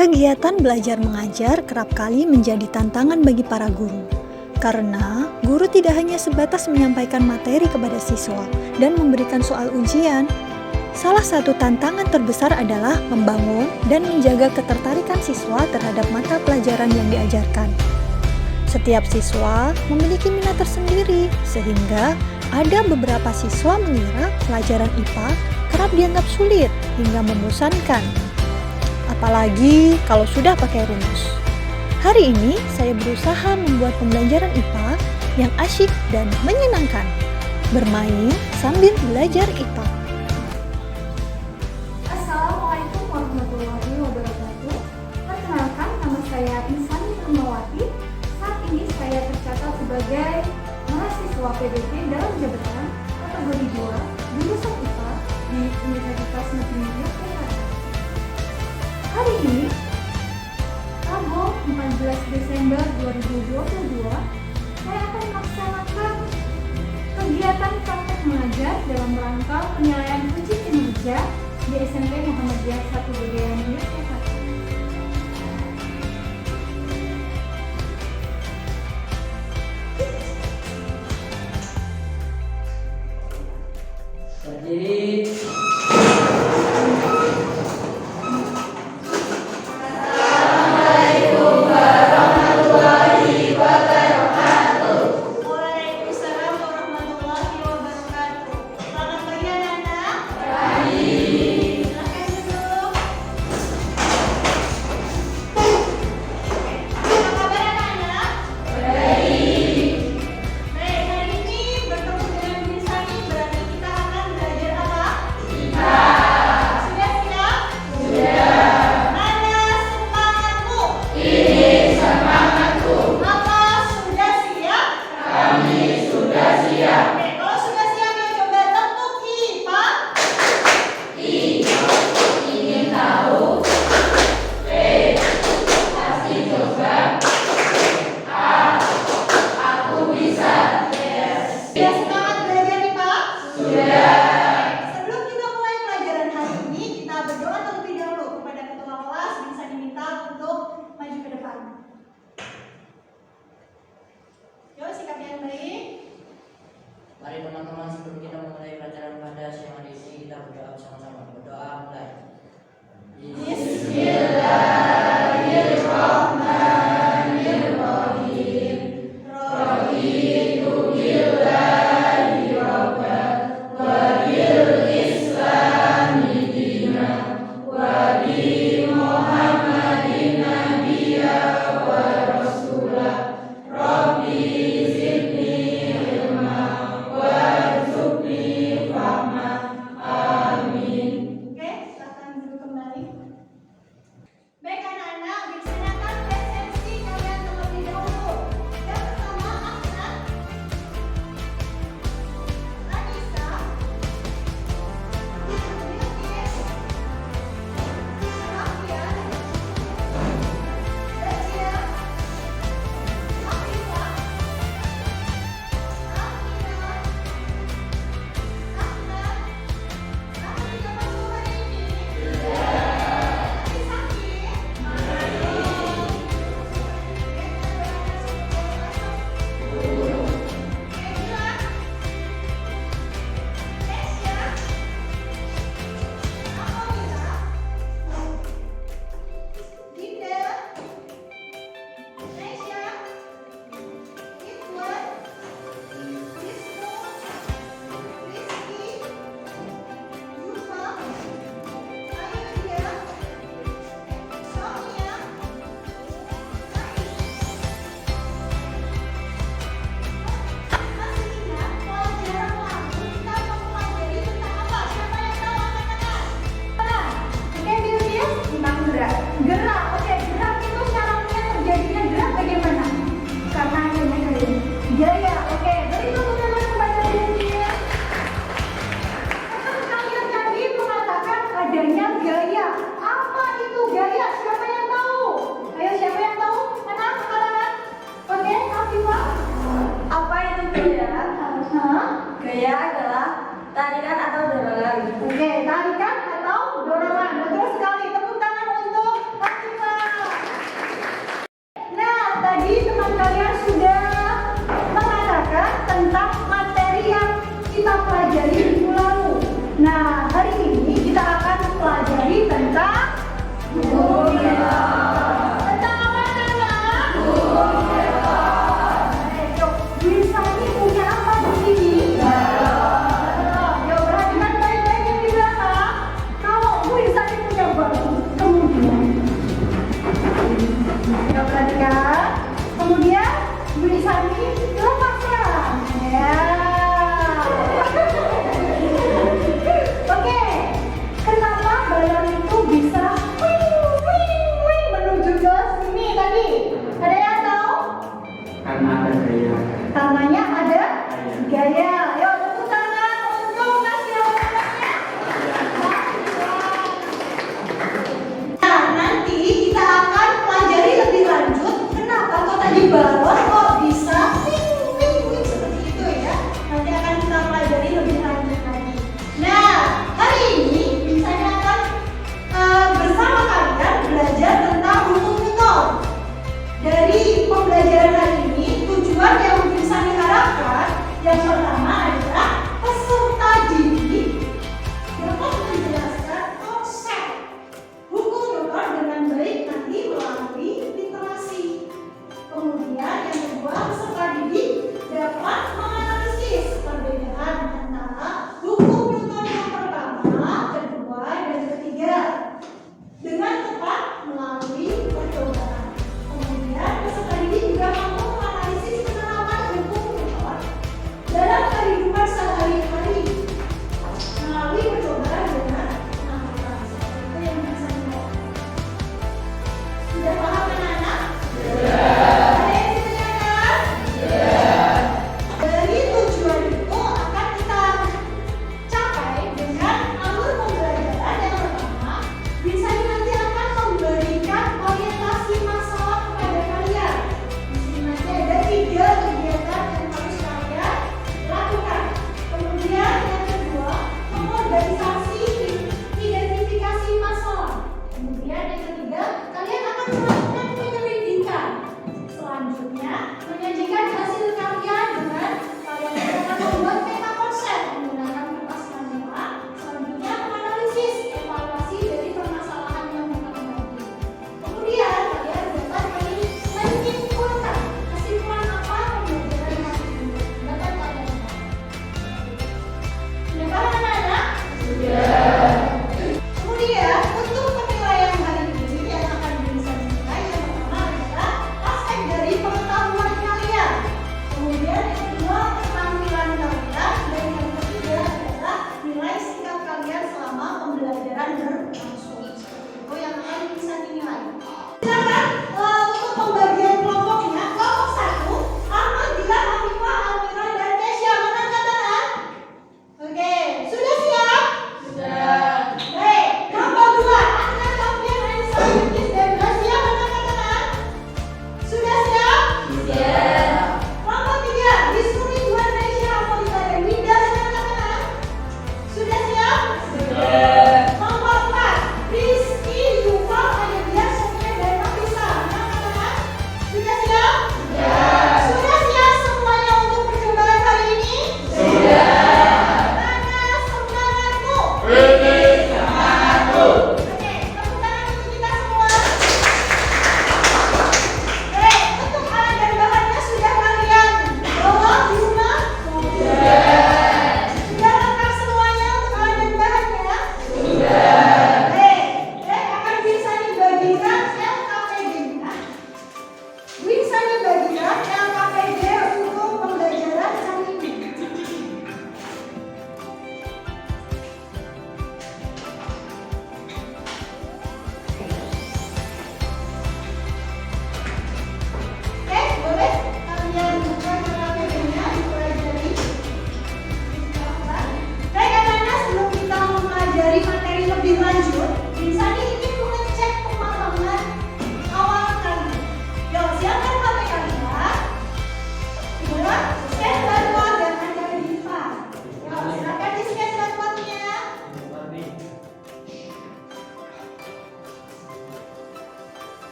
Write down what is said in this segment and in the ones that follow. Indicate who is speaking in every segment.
Speaker 1: Kegiatan belajar mengajar kerap kali menjadi tantangan bagi para guru. Karena guru tidak hanya sebatas menyampaikan materi kepada siswa dan memberikan soal ujian. Salah satu tantangan terbesar adalah membangun dan menjaga ketertarikan siswa terhadap mata pelajaran yang diajarkan. Setiap siswa memiliki minat tersendiri, sehingga ada beberapa siswa mengira pelajaran IPA kerap dianggap sulit hingga membosankan. Apalagi kalau sudah pakai rumus. Hari ini saya berusaha membuat pembelajaran IPA yang asyik dan menyenangkan. Bermain sambil belajar IPA.
Speaker 2: Assalamualaikum warahmatullahi wabarakatuh. Perkenalkan, nama saya Insani Permawati. Saat ini saya tercatat sebagai mahasiswa PBT dalam jabatan kategori 2 jurusan IPA di Universitas Negeri Yogyakarta. Hari ini, Rabu 14 Desember 2022, saya akan melaksanakan kegiatan praktek mengajar dalam rangka penilaian uji kinerja di SMP Muhammadiyah 1 Gedean Yogyakarta.
Speaker 3: Berdiri. Mari teman-teman, sebelum kita memulai pelajaran pada siang hari ini, kita berdoa bersama-sama. Berdoa mulai. Bismillahirrahmanirrahim. Raditu billahi rabban wa bil islami dinan wa bi Muhammadin nabiyya wa rasulah. Rabbi zidni ilma warzuqni fahma. Amin.
Speaker 2: Oke, silakan duduk kembali. Baik anak-anak, dilaksanakan presensi kalian terlebih dahulu. Yang pertama, Ahsan, Anissa, Bilqis, Rafian, Zakia, Afifah, Aminah, Ahmad. Kamu juga masuk hari ini? Gerak, oke, gerak itu syaratnya terjadinya gerak bagaimana? Karena adanya gaya, oke, berikut teman kepada dirinya. Kalian tadi mengatakan adanya gaya. Apa itu gaya? Siapa yang tahu? Ayo, siapa yang tahu? Mana? Kalangan? Oke, Afifah.
Speaker 4: Apa itu gaya? Gaya adalah tarikan atau dorongan.
Speaker 2: Oke, tarikan atau dorongan. Betul sekali. Tepuk tangan untuk Afifah. Tentang apa anak? Yuk, Bu Isani punya apa di sini? Yuk, perhatikan baik-baik yang di belakang. Kalau Bu Isani punya batu, kemudian yuk perhatikan. Kemudian Bu Isani lepaskan. Ya. Oke. Kenapa balon itu bisa wing wing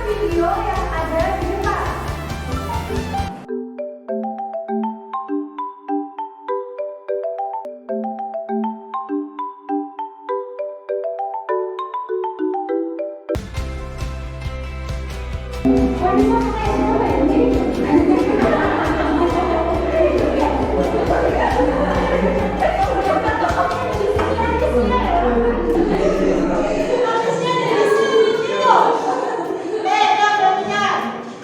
Speaker 2: video yang ada di depan.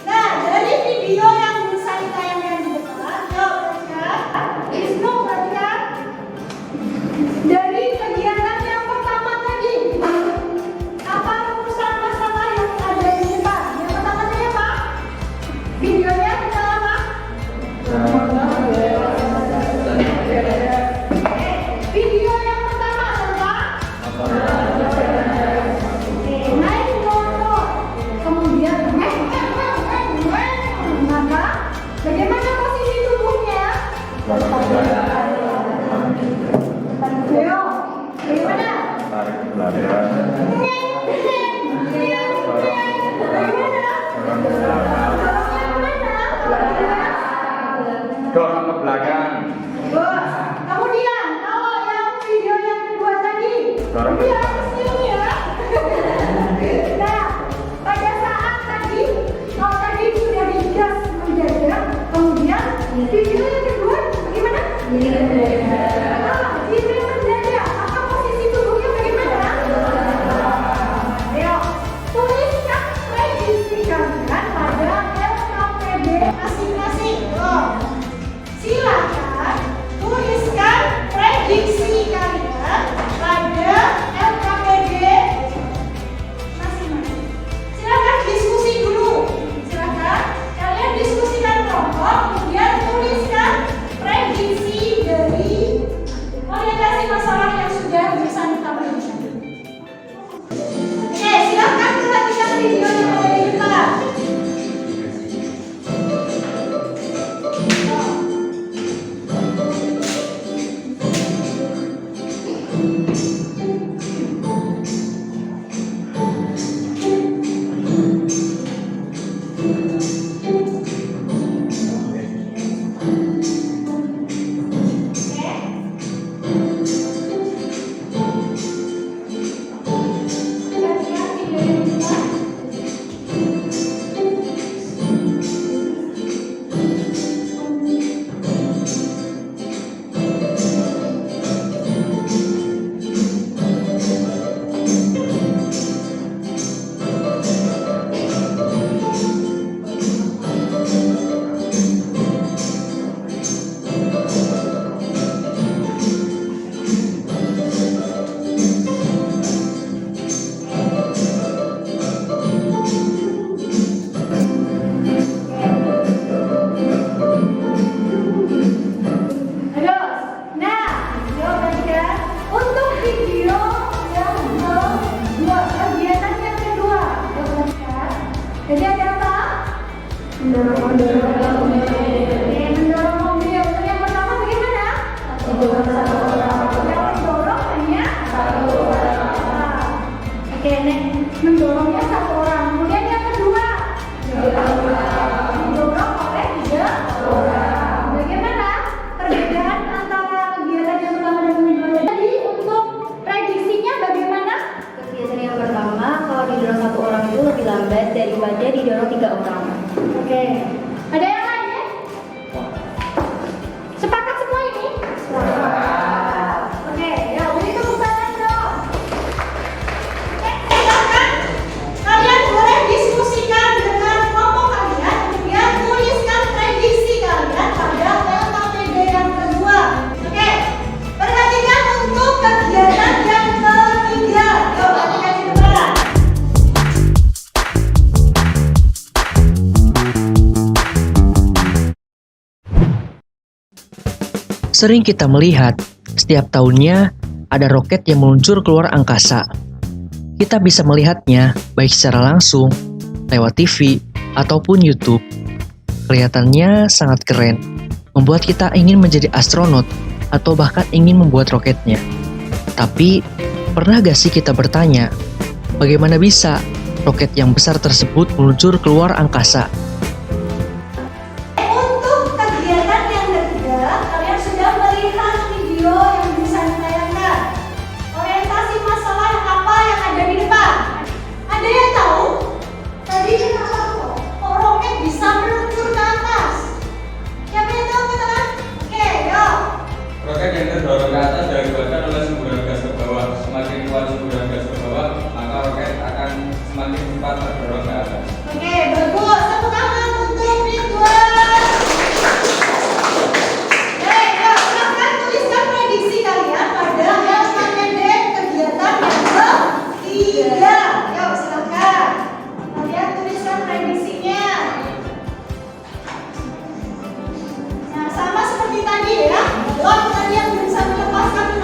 Speaker 4: Nah, dari video yang bisa ditayangkan di depan, yuk perhatikan. Ismu perhatikan.
Speaker 2: Dari kegiatan yang pertama tadi, apa rumusan masalah yang ada di depan? Yang pertama tadi apa? Videonya tentang apa? Video yang pertama tentang naik motor. Kemudian maka bagaimana posisi tubuhnya? Ayo, bagaimana?
Speaker 5: Dorong ke belakang.
Speaker 2: Kemudian, kalau yang video yang kedua tadi,
Speaker 5: Dorong ke
Speaker 2: dia
Speaker 5: belakang.
Speaker 2: senyum ya. Nah, pada saat tadi, kalau tadi sudah digas mendadak, kemudian video yang kedua bagaimana? Video yang mendadak, apa posisi tubuhnya bagaimana? Ayo, tuliskan prediksi kalian pada LKPD masing-masing.
Speaker 4: Silakan tuliskan prediksi kalian pada LKPD masing-masing. Silakan diskusi dulu. Silakan kalian diskusikan kelompok, kemudian tuliskan prediksi dari orientasi masalah yang sudah bisa ditampilkan. Oke, silakan perhatikan video yang ada di depan. Perhatikan video yang di depan.
Speaker 2: Ayo, nah, yuk perhatikan untuk video yang kedua, kegiatan yang kedua, yuk perhatikan. Jadi ada apa? Mendorong mobil. Mendorong mobil. Untuk yang pertama bagaimana? Yang mendorong hanya satu orang. Oke, mendorongnya satu orang. Kemudian yang kedua, mendorong oleh tiga orang. Bagaimana perbedaan antara kegiatan yang pertama dan yang kedua? Tadi untuk prediksinya bagaimana?
Speaker 6: Kegiatan yang pertama, kalau didorong satu orang itu lebih lambat daripada didorong 3 orang.
Speaker 2: Oke, ada yang lainnya? Sepakat semua ini? Oke, ya beri tepuk tangan dong.
Speaker 4: Silakan kalian boleh diskusikan dengan kelompok kalian, kemudian tuliskan prediksi kalian pada LKPD yang kedua. Oke, perhatikan untuk kegiatan yang ketiga. Yuk, perhatikan di depan.
Speaker 7: Sering kita melihat, setiap tahunnya ada roket yang meluncur keluar angkasa. Kita bisa melihatnya baik secara langsung, lewat TV, ataupun YouTube. Kelihatannya sangat keren, membuat kita ingin menjadi astronot atau bahkan ingin membuat roketnya. Tapi, pernah gak sih kita bertanya, bagaimana bisa roket yang besar tersebut meluncur keluar angkasa.
Speaker 4: Untuk kegiatan yang ketiga, kalian sudah melihat video yang bisa ditayangkan. Orientasi masalah apa yang ada di depan? Ada yang tahu? Tadi kenapa kok roket bisa meluncur ke atas? Siapa yang tahu katakan? Oke, yuk.
Speaker 5: Roket yang terdorong ke atas dan dikeluarkan oleh semburan gas ke bawah. Semakin kuat semburan gas ke bawah, maka roket akan semakin cepat terdorong ke atas.
Speaker 4: Oke, bagus. Tepuk tangan untuk Ridwan. Oke, yuk silahkan tuliskan prediksi kalian pada halaman pendek kegiatan yang ketiga. Yuk silahkan. Kalian tuliskan prediksinya. Nah, sama seperti tadi ya. Belum kalian bisa melepaskan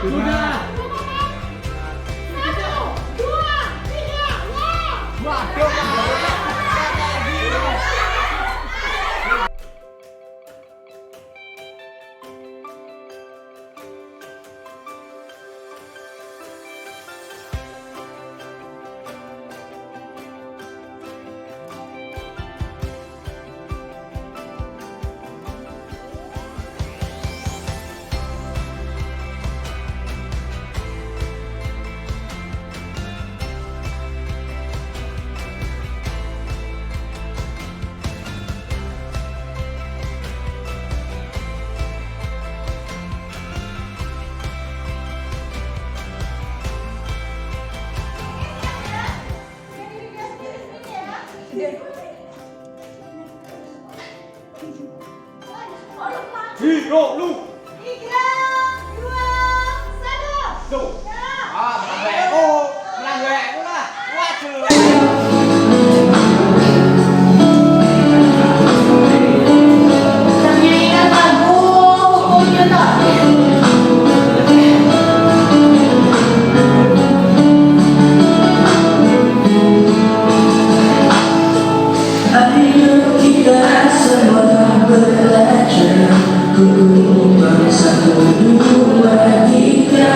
Speaker 2: Sudah. 1, 2, 3, ya.
Speaker 5: Hiro lu.
Speaker 4: 3, 2, 1.
Speaker 5: Tuh.
Speaker 4: Ya.
Speaker 5: Menang gue lah. Waduh.
Speaker 4: Menyanyikan lagu hukumnya tak?
Speaker 8: Ayo kita semua belajar hukum bangsa 1, 2, 3.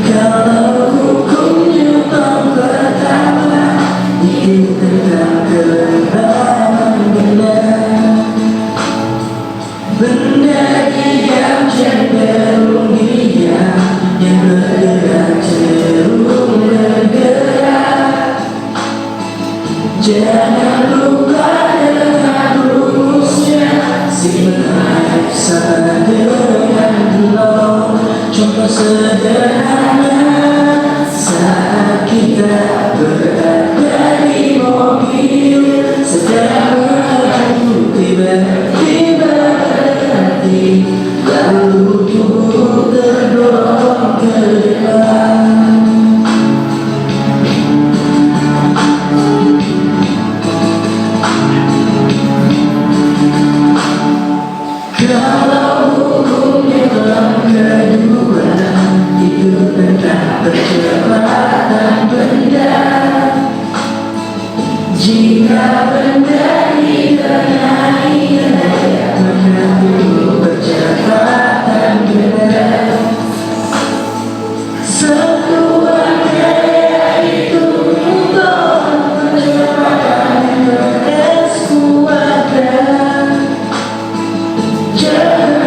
Speaker 8: Kalau hukumnya pertama itu tentang kebenaran benar. Benda diam cenderung diam, yang bergerak cenderung bergerak. Jangan lupa dengan rumusnya, si menarik sama dengan belum. Contoh sederhana saat kita berada di mobil, sedang menuju tiba-tiba berhenti, lalu tubuh terdorong ke depan. Kalau hukumnya dalam kedua itu tentang percepatan benda. Jika benda dikenai daya, maka itu percepatan benda. Satuan daya itu untuk percepatan benda. Jangan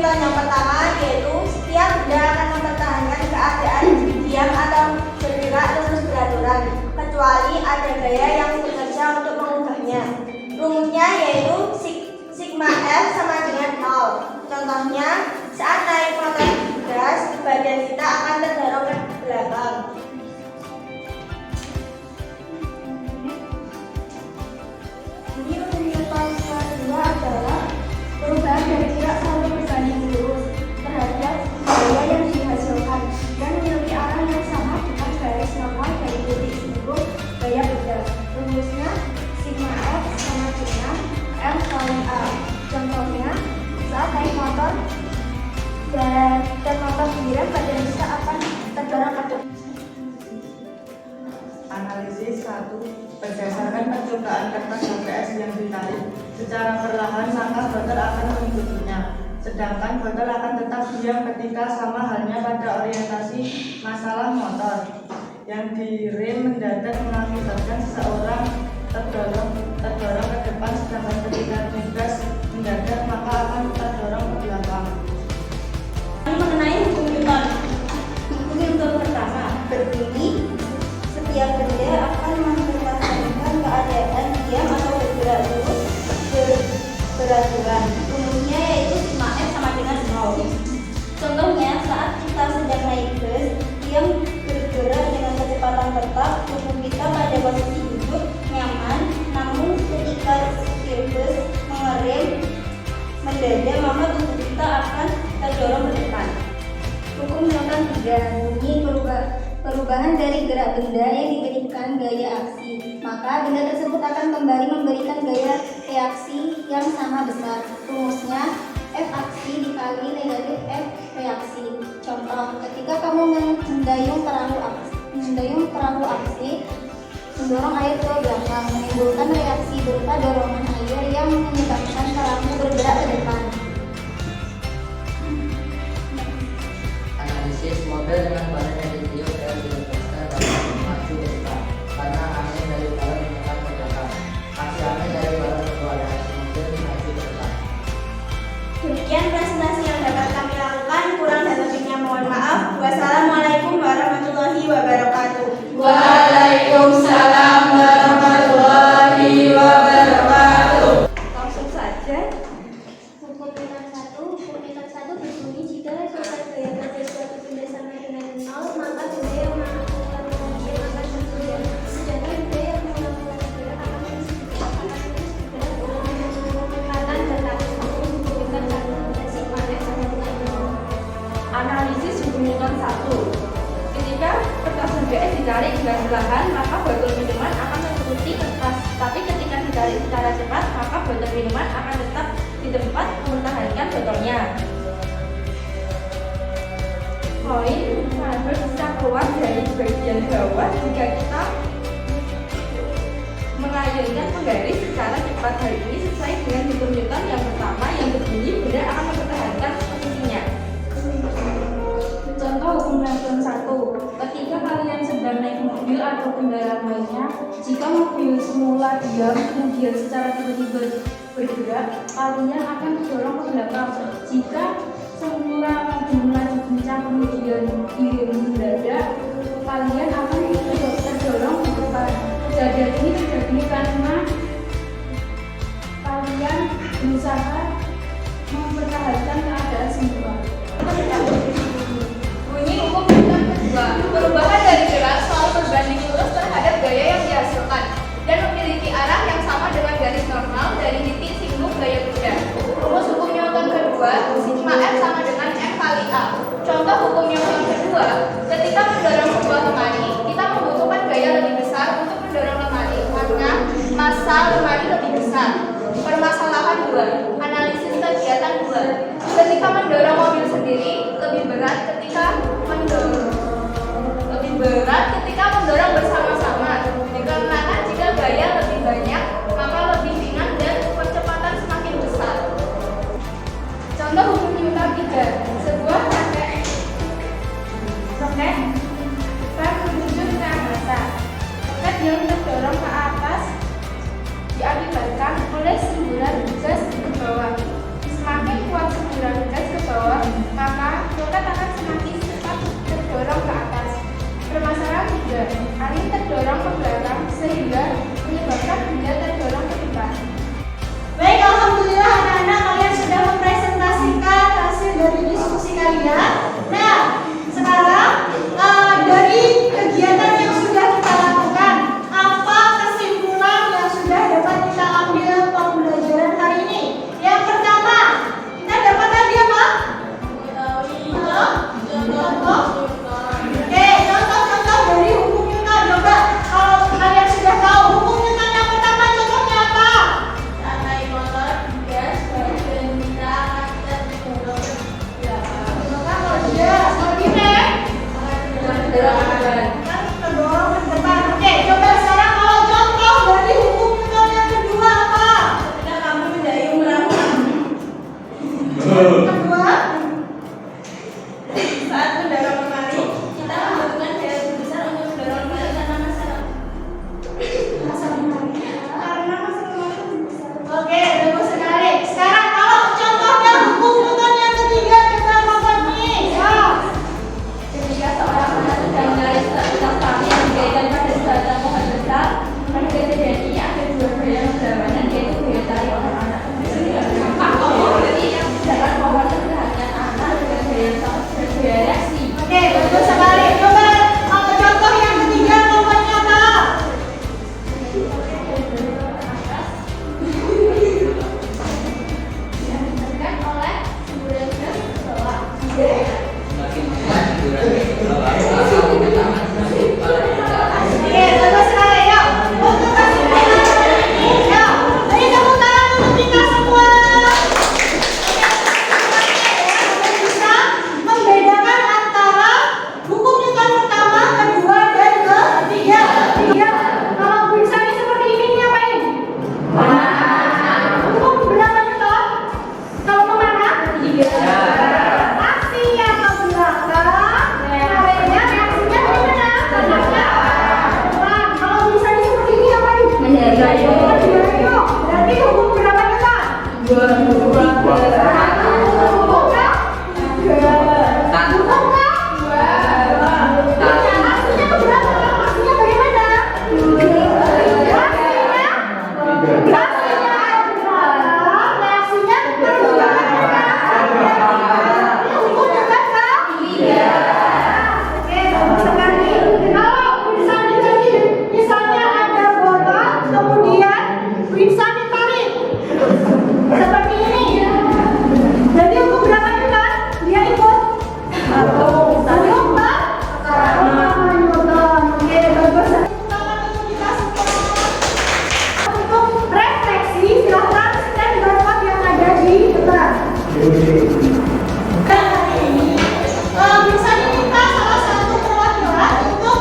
Speaker 4: Newton yang pertama yaitu setiap benda akan mempertahankan keadaan diam atau bergerak terus beraturan, kecuali ada gaya yang bekerja untuk mengubahnya. Rumusnya yaitu sigma F sama dengan 0. Contohnya, saat naik motor gas, badan kita akan terdorong ke belakang. Ini Newton kedua adalah perubahan dari gerak selalu berbanding lurus terhadap gaya yang dihasilkan dan memiliki arah yang sama dengan garis normal dari titik seluruh gaya benda. Rumusnya sigma F sama dengan M kali A. Contohnya, saat naik motor dan motor direm, badan kita akan terdorong ke depan.
Speaker 9: Analisis 1. Berdasarkan percobaan kertas HVS yang ditarik secara perlahan, maka botol akan mengikutinya. Sedangkan botol akan tetap diam ketika sama halnya pada orientasi masalah motor. Yang direm mendadak mengakibatkan seseorang terdorong ke depan, sedangkan ketika digas mendadak maka akan terdorong ke belakang.
Speaker 4: Mengenai hukum Newton. Hukum Newton pertama berbunyi setiap benda akan mempertahankan keadaan diam atau bergerak lurus beraturan. Rumusnya yaitu sigma F sama dengan 0. Contohnya, saat kita sedang naik bus yang bergerak dengan kecepatan tetap, tubuh kita pada posisi duduk nyaman, namun ketika setir bus mengerem mendadak, maka tubuh kita akan terdorong ke depan. Hukum Newton 3 bunyi perubahan dari gerak benda yang diberikan gaya aksi, maka benda tersebut akan kembali memberikan gaya reaksi yang sama besar. Rumusnya F aksi dikali negatif F reaksi. Contoh, ketika kamu mendayung perahu aksi mendorong air ke belakang, menimbulkan reaksi berupa dorongan air yang menyebabkan perahu bergerak ke depan.
Speaker 3: Analisis mobil dengan badan yang ditiup dan dilepaskan dapat maju ke depan karena angin dari balon menekan ke belakang. Aksi angin dari balon membawa reaksi mobil maju ke depan.
Speaker 4: Demikian presentasi yang dapat kami lakukan. Kurang dan lebihnya mohon maaf. Wassalamualaikum warahmatullahi wabarakatuh.
Speaker 8: Waalaikumsalam warahmatullahi wabarakatuh.
Speaker 4: Langsung saja.
Speaker 2: Hukum Newton 1 berbunyi jika suatu gaya pada suatu benda sama dengan 0, maka benda yang melakukan pengujian akan bergerak. Sedangkan benda yang melakukan bergerak akan terus bergerak dengan tetap. Hukum Newton 1 dan sigma F sama dengan 0.
Speaker 6: Analisis hukum Newton 1. Ketika kertas HVS ditarik dengan perlahan, maka botol minuman akan mengikuti kertas. Tapi ketika ditarik secara cepat, maka botol minuman akan tetap di tempat mempertahankan botolnya. Koin harus bisa keluar dari bagian bawah jika kita mengayunkan penggaris secara cepat. Hal ini sesuai dengan hukum Newton yang pertama yang berbunyi benda akan mempertahankan posisinya. Contoh hukum Newton 1. Ketika kalian sedang naik mobil atau kendaraan lainnya, jika mobil semula diam kemudian secara tiba-tiba bergerak, kalian akan terdorong ke belakang. Jika semula mobil melaju kencang kemudian diam mendadak, kalian akan terdorong ke depan. Kejadian ini terjadi karena kalian berusaha mempertahankan keadaan semula.
Speaker 10: Bunyi hukum Newton kedua. Perubahan dari gerak selalu berbanding lurus terhadap gaya yang dihasilkan dan memiliki arah yang sama dengan garis normal dari titik singgung gaya benda. Rumus hukum Newton kedua, sigma F sama dengan M kali A. Contoh hukum Newton kedua, ketika mendorong sebuah lemari, kita membutuhkan gaya lebih besar untuk mendorong lemari karena massa lemari lebih besar. Permasalahan 2, analisis kegiatan 2. Ketika mendorong mobil sendiri, lebih berat ketika mendorong bersama-sama. Dikarenakan jika gaya lebih banyak, maka lebih ringan dan percepatan semakin besar. Contoh hukum Newton 3. Sebuah roket rem menuju ke massa. Roket yang terdorong ke atas diakibatkan oleh semburan gas ke bawah. Semakin kuat semburan gas ke bawah, juga. Angin terdorong ke belakang sehingga menyebabkan benda terdorong ke depan.
Speaker 4: Baik, alhamdulillah anak-anak kalian sudah mempresentasikan hasil dari diskusi kalian. Nah, sekarang dari kegiatan yang sudah kita lakukan, apa kesimpulan yang sudah dapat kita ambil pembelajaran hari ini? Yang pertama, kita dapat tadi apa? Contoh. Oke, contoh-contoh dari hukum Newton. Coba kalau kalian sudah tahu hukum Newton yang pertama, contohnya apa? Terdorong ke depan. Oke, coba sekarang kalau contoh dari hukum Newton yang kedua apa? Kedua,
Speaker 8: Saat mendorong lemari, kita membutuhkan daya besar untuk mendorong lemari karena masalah.
Speaker 4: oke, bagus sekali. Sekarang kalau contohnya hukum Newton yang ketiga, coba Bapak nih. Ya.
Speaker 6: Ketika seorang anak sedang menarik sebuah tali yang dikaitkan pada sebatang pohon besar, pada kejadian ini ada dua gaya berlawanan, yaitu gaya tarik orang anak. Sedangkan pohon perhatian anak dengan gaya yang sama bergaya reaksi.
Speaker 4: Oke, bagus sekali. Coba contoh yang ketiga contohnya apa?
Speaker 10: Ditekan oleh semburan gas ke bawah.
Speaker 3: Semakin kuat hiburan gas ke bawah, maka pertama semakin kepala digerakkan.
Speaker 4: Oke, bagus sekali. Yuk, untuk kesimpulan ini, yuk, beri tepuk tangan untuk kita semua. Oke, bisa membedakan antara hukum Newton pertama, kedua, dan ketiga. Kalau misalnya seperti ini ngapain? Hukum berapa Newton? Kalau memanah? Aksinya ke belakang, caranya reaksinya bagaimana? Depan. Kalau misalnya seperti ini ngapain? Menjadi. Berarti hukum berapa Newton? Hukum kah? Hukum kah? Aksinya ke belakang, aksinya bagaimana? Reaksinya hukum Newton kah? Oke, bagus sekali. Kalau misalnya tadi, misalnya ada bola, kemudian Winsan ditarik seperti ini. Jadi hukum berapa Newton? Dia ikut? Hukum kah? Newton. Oke, bagus. Tangan untuk kita semua. Untuk refleksi, silahkan scan barcode yang ada di depan. Hari ini bisa diminta salah satu perwakilan untuk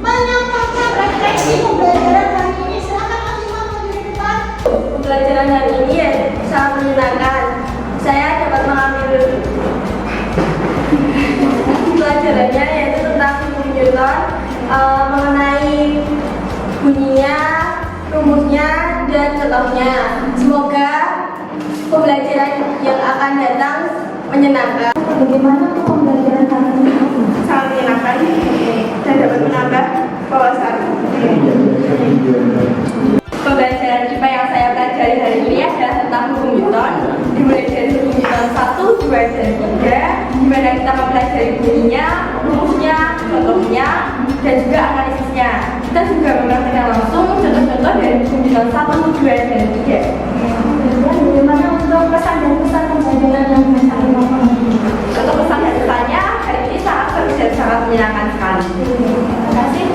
Speaker 4: menyampaikan refleksi pembelajaran hari ini. Silakan Mas Imam maju di depan.
Speaker 8: Pembelajaran hari ini sangat menyenangkan. Saya dapat mengambil pelajarannya yaitu tentang hukum Newton, mengenai bunyinya, rumusnya, dan contohnya. Semoga pembelajaran yang akan datang menyenangkan.
Speaker 4: Bagaimana tuh pembelajaran hari ini?
Speaker 8: Sangat menyenangkan dan dapat menambah wawasan. Pembelajaran IPA yang saya pelajari hari ini adalah tentang hukum Newton, dimulai dari hukum Newton 1, 2, dan 3, di mana kita mempelajari bunyinya, rumusnya, contohnya, dan juga analisisnya. Kita juga mempraktikkan langsung contoh-contoh dari hukum Newton 1, 2, dan 3.
Speaker 4: Bagaimana untuk pesan dan pesan pembelajaran yang bisa dilakukan?
Speaker 8: Untuk pesan dan pesannya, hari ini sangat seru dan sangat menyenangkan sekali.
Speaker 4: Terima kasih.